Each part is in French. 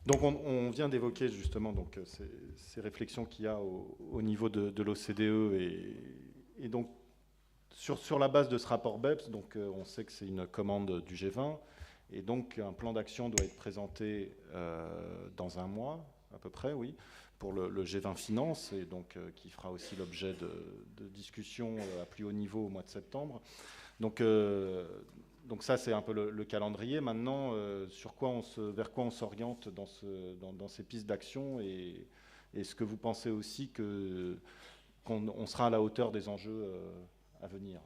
Donc on vient d'évoquer justement donc, ces réflexions qu'il y a au niveau de l'OCDE et donc sur la base de ce rapport BEPS, donc, on sait que c'est une commande du G20 et donc un plan d'action doit être présenté dans un mois à peu près, oui, pour le G20 Finance et donc qui fera aussi l'objet de discussions à plus haut niveau au mois de septembre. Donc ça, c'est un peu le calendrier. Maintenant, vers quoi on s'oriente dans ces pistes d'action et est-ce que vous pensez aussi qu'on sera à la hauteur des enjeux à venir?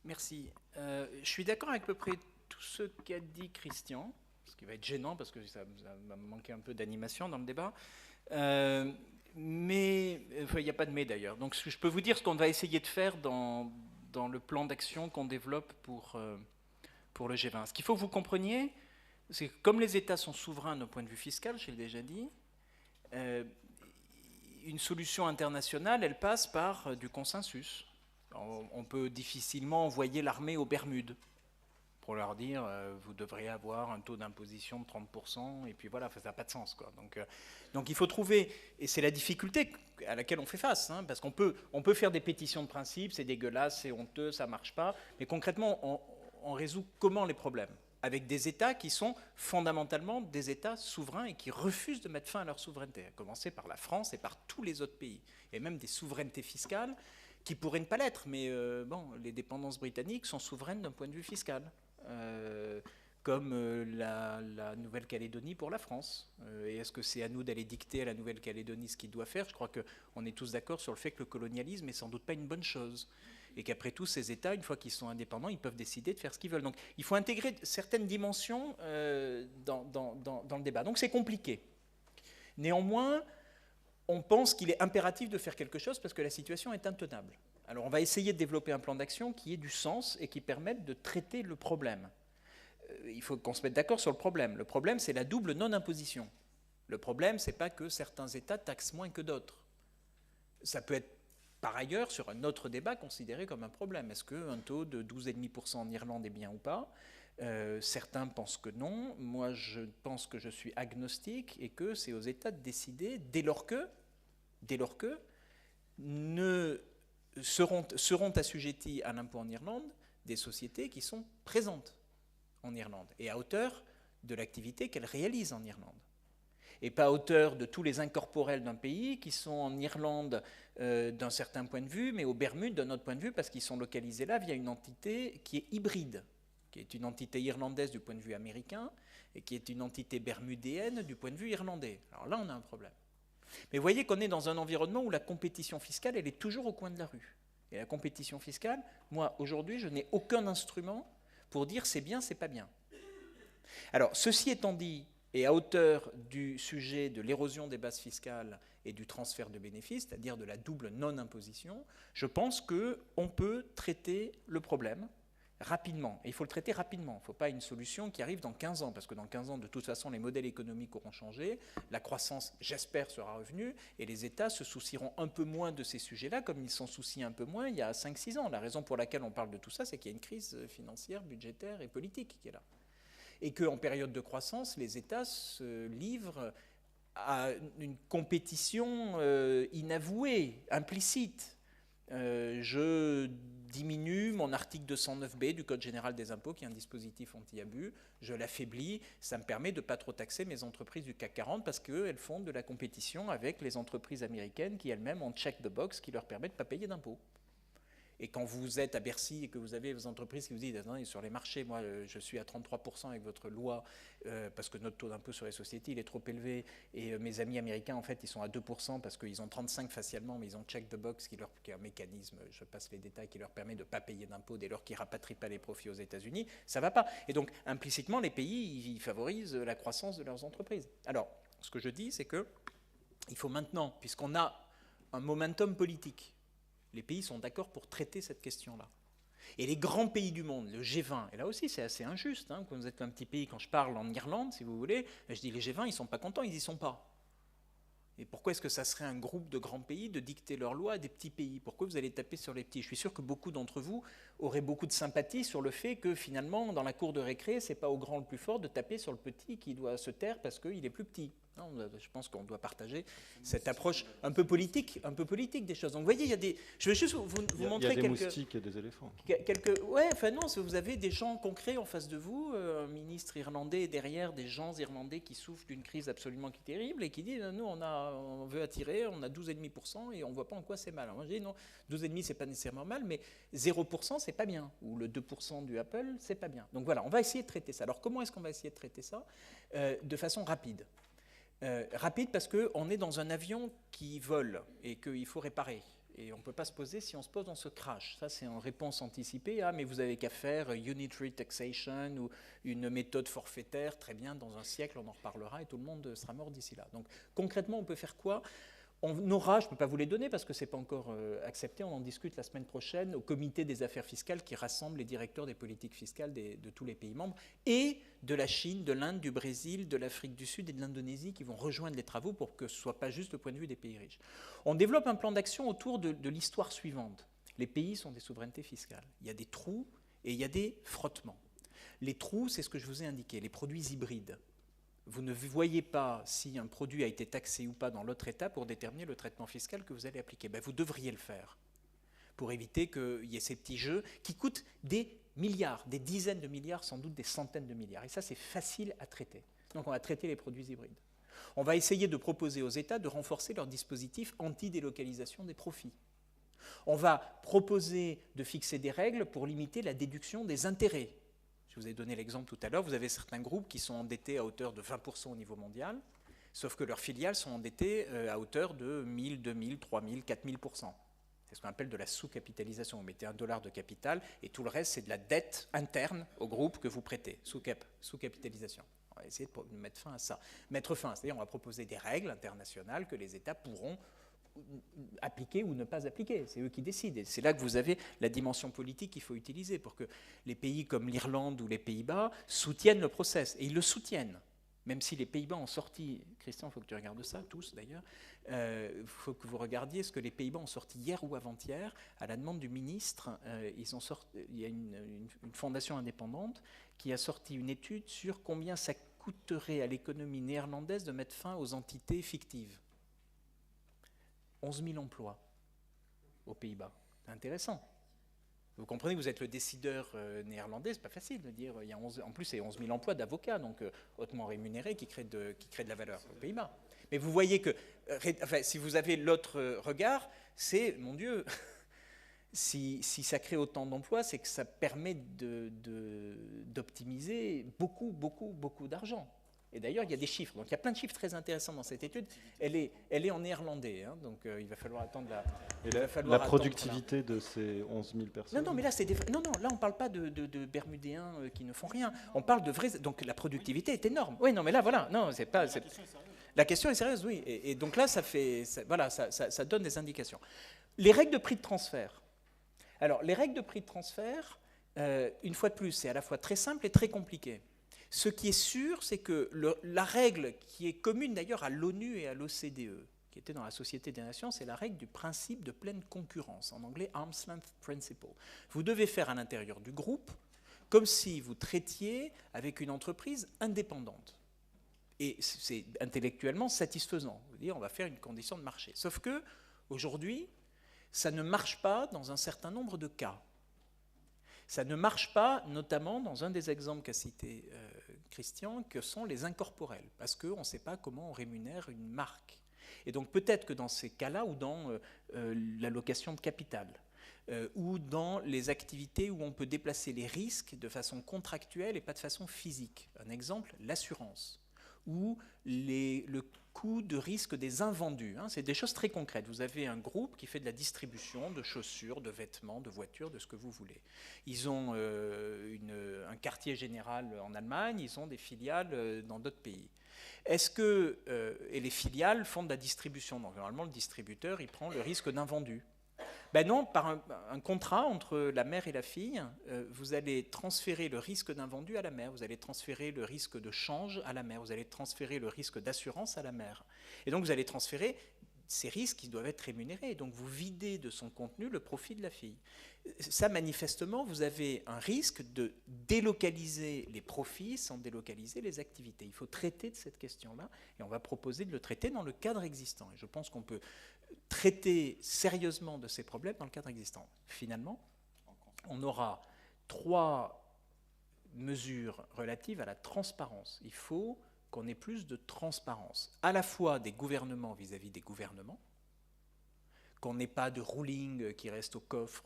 Merci. Je suis d'accord avec à peu près tout ce qu'a dit Christian, ce qui va être gênant parce que ça va me manquer un peu d'animation dans le débat. Mais il n'y a pas de mais d'ailleurs. Donc je peux vous dire ce qu'on va essayer de faire dans le plan d'action qu'on développe pour le G20. Ce qu'il faut que vous compreniez, c'est que comme les États sont souverains d'un point de vue fiscal, je l'ai déjà dit, une solution internationale, elle passe par du consensus. On peut difficilement envoyer l'armée aux Bermudes pour leur dire vous devriez avoir un taux d'imposition de 30%, et puis voilà, ça n'a pas de sens, quoi. Donc il faut trouver, et c'est la difficulté à laquelle on fait face, hein, parce qu'on peut faire des pétitions de principe, c'est dégueulasse, c'est honteux, ça ne marche pas, mais concrètement, on résout comment les problèmes? Avec des États qui sont fondamentalement des États souverains et qui refusent de mettre fin à leur souveraineté, à commencer par la France et par tous les autres pays, et même des souverainetés fiscales qui pourraient ne pas l'être, mais bon, les dépendances britanniques sont souveraines d'un point de vue fiscal, comme la Nouvelle-Calédonie pour la France. Et est-ce que c'est à nous d'aller dicter à la Nouvelle-Calédonie ce qu'il doit faire? Je crois qu'on est tous d'accord sur le fait que le colonialisme n'est sans doute pas une bonne chose. Et qu'après tout, ces États, une fois qu'ils sont indépendants, ils peuvent décider de faire ce qu'ils veulent. Donc il faut intégrer certaines dimensions dans le débat. Donc c'est compliqué. Néanmoins, on pense qu'il est impératif de faire quelque chose parce que la situation est intenable. Alors on va essayer de développer un plan d'action qui ait du sens et qui permette de traiter le problème. Il faut qu'on se mette d'accord sur le problème. Le problème, c'est la double non-imposition. Le problème, c'est pas que certains États taxent moins que d'autres. Ça peut être, par ailleurs, sur un autre débat, considéré comme un problème. Est-ce qu'un taux de 12,5% en Irlande est bien ou pas? Certains pensent que non. Moi, je pense que je suis agnostique et que c'est aux États de décider dès lors que seront assujettis à l'impôt en Irlande des sociétés qui sont présentes en Irlande et à hauteur de l'activité qu'elles réalisent en Irlande. Et pas à hauteur de tous les incorporels d'un pays qui sont en Irlande d'un certain point de vue, mais aux Bermudes d'un autre point de vue, parce qu'ils sont localisés là via une entité qui est hybride, qui est une entité irlandaise du point de vue américain et qui est une entité bermudéenne du point de vue irlandais. Alors là, on a un problème. Mais vous voyez qu'on est dans un environnement où la compétition fiscale, elle est toujours au coin de la rue. Et la compétition fiscale, moi, aujourd'hui, je n'ai aucun instrument pour dire c'est bien, c'est pas bien. Alors, ceci étant dit, et à hauteur du sujet de l'érosion des bases fiscales et du transfert de bénéfices, c'est-à-dire de la double non-imposition, je pense qu'on peut traiter le problème rapidement. Et il faut le traiter rapidement. Il ne faut pas une solution qui arrive dans 15 ans, parce que dans 15 ans, de toute façon, les modèles économiques auront changé, la croissance, j'espère, sera revenue, et les États se soucieront un peu moins de ces sujets-là, comme ils s'en soucient un peu moins il y a 5-6 ans. La raison pour laquelle on parle de tout ça, c'est qu'il y a une crise financière, budgétaire et politique qui est là. Et qu'en période de croissance, les États se livrent à une compétition inavouée, implicite. Je diminue mon article 209B du Code général des impôts, qui est un dispositif anti-abus, je l'affaiblis, ça me permet de ne pas trop taxer mes entreprises du CAC 40 parce qu'elles font de la compétition avec les entreprises américaines qui elles-mêmes ont check the box qui leur permet de ne pas payer d'impôts. Et quand vous êtes à Bercy et que vous avez vos entreprises qui vous disent « sur les marchés, moi je suis à 33% avec votre loi parce que notre taux d'impôt sur les sociétés il est trop élevé et mes amis américains en fait ils sont à 2% parce qu'ils ont 35 facialement mais ils ont check the box qui est un mécanisme, je passe les détails, qui leur permet de ne pas payer d'impôts dès lors qu'ils ne rapatrient pas les profits aux États-Unis, ça ne va pas. Et donc implicitement les pays ils favorisent la croissance de leurs entreprises. Alors ce que je dis c'est qu'il faut maintenant, puisqu'on a un momentum politique, les pays sont d'accord pour traiter cette question-là. Et les grands pays du monde, le G20, et là aussi c'est assez injuste, hein, quand vous êtes un petit pays, quand je parle en Irlande, si vous voulez, je dis les G20, ils ne sont pas contents, ils n'y sont pas. Et pourquoi est-ce que ça serait un groupe de grands pays de dicter leurs lois à des petits pays? Pourquoi vous allez taper sur les petits? Je suis sûr que beaucoup d'entre vous auraient beaucoup de sympathie sur le fait que finalement, dans la cour de récré, c'est pas au grand le plus fort de taper sur le petit qui doit se taire parce qu'il est plus petit. Non, je pense qu'on doit partager cette approche un peu politique des choses. Donc vous voyez, il y a des. Je vais juste vous montrer quelques. Il y a des moustiques et des éléphants. Ouais, enfin non, vous avez des gens concrets en face de vous, un ministre irlandais derrière, des gens irlandais qui souffrent d'une crise absolument terrible et qui disent nous on veut attirer, on a 12,5% et on voit pas en quoi c'est mal. Alors moi je dis non, 12,5% c'est pas nécessairement mal, mais 0% c'est pas bien, ou le 2% du Apple c'est pas bien. Donc voilà, on va essayer de traiter ça. Alors comment est-ce qu'on va essayer de traiter ça? De façon rapide. Rapide parce qu'on est dans un avion qui vole et qu'il faut réparer. Et on ne peut pas se poser, si on se pose, on se crache. Ça, c'est en réponse anticipée. Ah, mais vous avez qu'à faire unitary taxation ou une méthode forfaitaire. Très bien, dans un siècle, on en reparlera et tout le monde sera mort d'ici là. Donc, concrètement, on peut faire quoi? On aura, je ne peux pas vous les donner parce que ce n'est pas encore accepté, on en discute la semaine prochaine au comité des affaires fiscales qui rassemble les directeurs des politiques fiscales de tous les pays membres et de la Chine, de l'Inde, du Brésil, de l'Afrique du Sud et de l'Indonésie qui vont rejoindre les travaux pour que ce ne soit pas juste le point de vue des pays riches. On développe un plan d'action autour de l'histoire suivante. Les pays sont des souverainetés fiscales. Il y a des trous et il y a des frottements. Les trous, c'est ce que je vous ai indiqué, les produits hybrides. Vous ne voyez pas si un produit a été taxé ou pas dans l'autre État pour déterminer le traitement fiscal que vous allez appliquer. Ben, vous devriez le faire pour éviter qu'il y ait ces petits jeux qui coûtent des milliards, des dizaines de milliards, sans doute des centaines de milliards. Et ça, c'est facile à traiter. Donc on va traiter les produits hybrides. On va essayer de proposer aux États de renforcer leur dispositif anti-délocalisation des profits. On va proposer de fixer des règles pour limiter la déduction des intérêts. Je vous ai donné l'exemple tout à l'heure, vous avez certains groupes qui sont endettés à hauteur de 20% au niveau mondial, sauf que leurs filiales sont endettées à hauteur de 1000, 2000, 3000, 4000%. C'est ce qu'on appelle de la sous-capitalisation. Vous mettez $1 de capital et tout le reste, c'est de la dette interne au groupe que vous prêtez, sous-capitalisation. On va essayer de mettre fin à ça. Mettre fin, c'est-à-dire on va proposer des règles internationales que les États pourront appliquer ou ne pas appliquer. C'est eux qui décident. Et c'est là que vous avez la dimension politique qu'il faut utiliser pour que les pays comme l'Irlande ou les Pays-Bas soutiennent le process. Et ils le soutiennent. Même si les Pays-Bas ont sorti, Christian, il faut que tu regardes ça, tous d'ailleurs, il faut que vous regardiez ce que les Pays-Bas ont sorti hier ou avant-hier, à la demande du ministre. Il y a une fondation indépendante qui a sorti une étude sur combien ça coûterait à l'économie néerlandaise de mettre fin aux entités fictives. 11 000 emplois aux Pays-Bas. C'est intéressant. Vous comprenez que vous êtes le décideur néerlandais, c'est pas facile de dire. Il y a en plus, c'est 11 000 emplois d'avocats, donc hautement rémunérés, qui créent de la valeur aux Pays-Bas. Mais vous voyez que, si vous avez l'autre regard, c'est, mon Dieu, si ça crée autant d'emplois, c'est que ça permet d'optimiser beaucoup, beaucoup, beaucoup d'argent. Et d'ailleurs, il y a des chiffres. Donc, il y a plein de chiffres très intéressants dans cette étude. Elle est en néerlandais, hein, donc il va falloir attendre la productivité de ces 11 000 personnes. Non, mais là, là, on ne parle pas de Bermudéens qui ne font rien. On parle de vrais. Donc, la productivité est énorme. Oui, non, mais là, voilà. Non, c'est pas. La question est sérieuse, oui. Et donc là, ça donne des indications. Les règles de prix de transfert. Alors, les règles de prix de transfert, une fois de plus, c'est à la fois très simple et très compliqué. Ce qui est sûr, c'est que la règle qui est commune d'ailleurs à l'ONU et à l'OCDE, qui était dans la Société des Nations, c'est la règle du principe de pleine concurrence, en anglais Arm's Length Principle. Vous devez faire à l'intérieur du groupe comme si vous traitiez avec une entreprise indépendante. Et c'est intellectuellement satisfaisant. Vous dire, on va faire une condition de marché. Sauf que, aujourd'hui, ça ne marche pas dans un certain nombre de cas. Ça ne marche pas, notamment dans un des exemples qu'a cité Christian, que sont les incorporels, parce qu'on ne sait pas comment on rémunère une marque. Et donc peut-être que dans ces cas-là, ou dans l'allocation de capital, ou dans les activités où on peut déplacer les risques de façon contractuelle et pas de façon physique. Un exemple, l'assurance, ou le coût de risque des invendus. Hein, c'est des choses très concrètes. Vous avez un groupe qui fait de la distribution de chaussures, de vêtements, de voitures, de ce que vous voulez. Ils ont un quartier général en Allemagne, ils ont des filiales dans d'autres pays. Est-ce que et les filiales font de la distribution. Donc, normalement, le distributeur, il prend le risque d'invendu. Ben non, par un contrat entre la mère et la fille, vous allez transférer le risque d'invendu à la mère, vous allez transférer le risque de change à la mère, vous allez transférer le risque d'assurance à la mère. Et donc vous allez transférer ces risques qui doivent être rémunérés. Donc vous videz de son contenu le profit de la fille. Ça, manifestement, vous avez un risque de délocaliser les profits sans délocaliser les activités. Il faut traiter de cette question-là, et on va proposer de le traiter dans le cadre existant. Et je pense qu'on peut traiter sérieusement de ces problèmes dans le cadre existant. Finalement, on aura 3 mesures relatives à la transparence. Il faut qu'on ait plus de transparence, à la fois des gouvernements vis-à-vis des gouvernements, qu'on n'ait pas de ruling qui reste au coffre.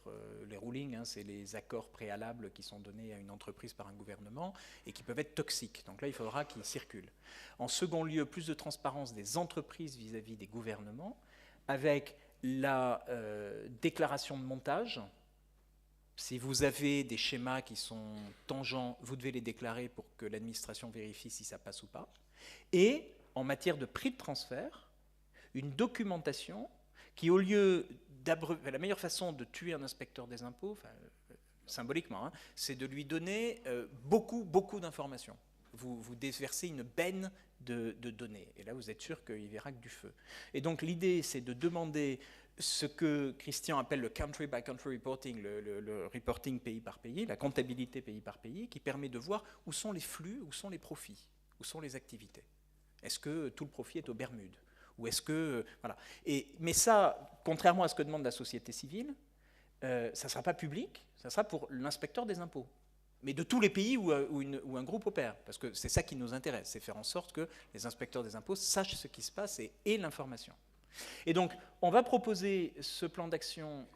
Les rulings, c'est les accords préalables qui sont donnés à une entreprise par un gouvernement et qui peuvent être toxiques. Donc là, il faudra qu'ils circulent. En second lieu, plus de transparence des entreprises vis-à-vis des gouvernements, avec la déclaration de montage. Si vous avez des schémas qui sont tangents, vous devez les déclarer pour que l'administration vérifie si ça passe ou pas. Et en matière de prix de transfert, une documentation qui, au lieu d'abreuver, la meilleure façon de tuer un inspecteur des impôts, enfin, symboliquement, c'est de lui donner beaucoup d'informations. Vous déversez une benne de données. Et là, vous êtes sûr qu'il verra que du feu. Et donc, l'idée, c'est de demander ce que Christian appelle le country by country reporting, le reporting pays par pays, la comptabilité pays par pays, qui permet de voir où sont les flux, où sont les profits, où sont les activités. Est-ce que tout le profit est aux Bermudes? Ou est-ce que... Voilà. Mais ça, contrairement à ce que demande la société civile, ça ne sera pas public, ça sera pour l'inspecteur des impôts. Mais de tous les pays où un groupe opère. Parce que c'est ça qui nous intéresse, c'est faire en sorte que les inspecteurs des impôts sachent ce qui se passe et aient l'information. Et donc, on va proposer ce plan d'action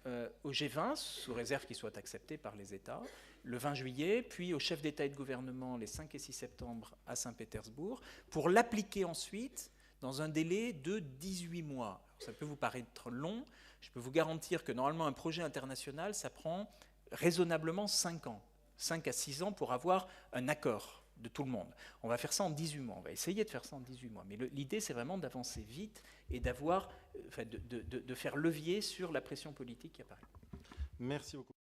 au G20, sous réserve qu'il soit accepté par les États, le 20 juillet, puis au chef d'État et de gouvernement les 5 et 6 septembre à Saint-Pétersbourg, pour l'appliquer ensuite dans un délai de 18 mois. Ça peut vous paraître long, je peux vous garantir que normalement un projet international, ça prend raisonnablement 5 ans, 5 à 6 ans pour avoir un accord de tout le monde. On va faire ça en 18 mois, on va essayer de faire ça en 18 mois. Mais l'idée, c'est vraiment d'avancer vite et d'avoir, de faire levier sur la pression politique qui apparaît. Merci beaucoup.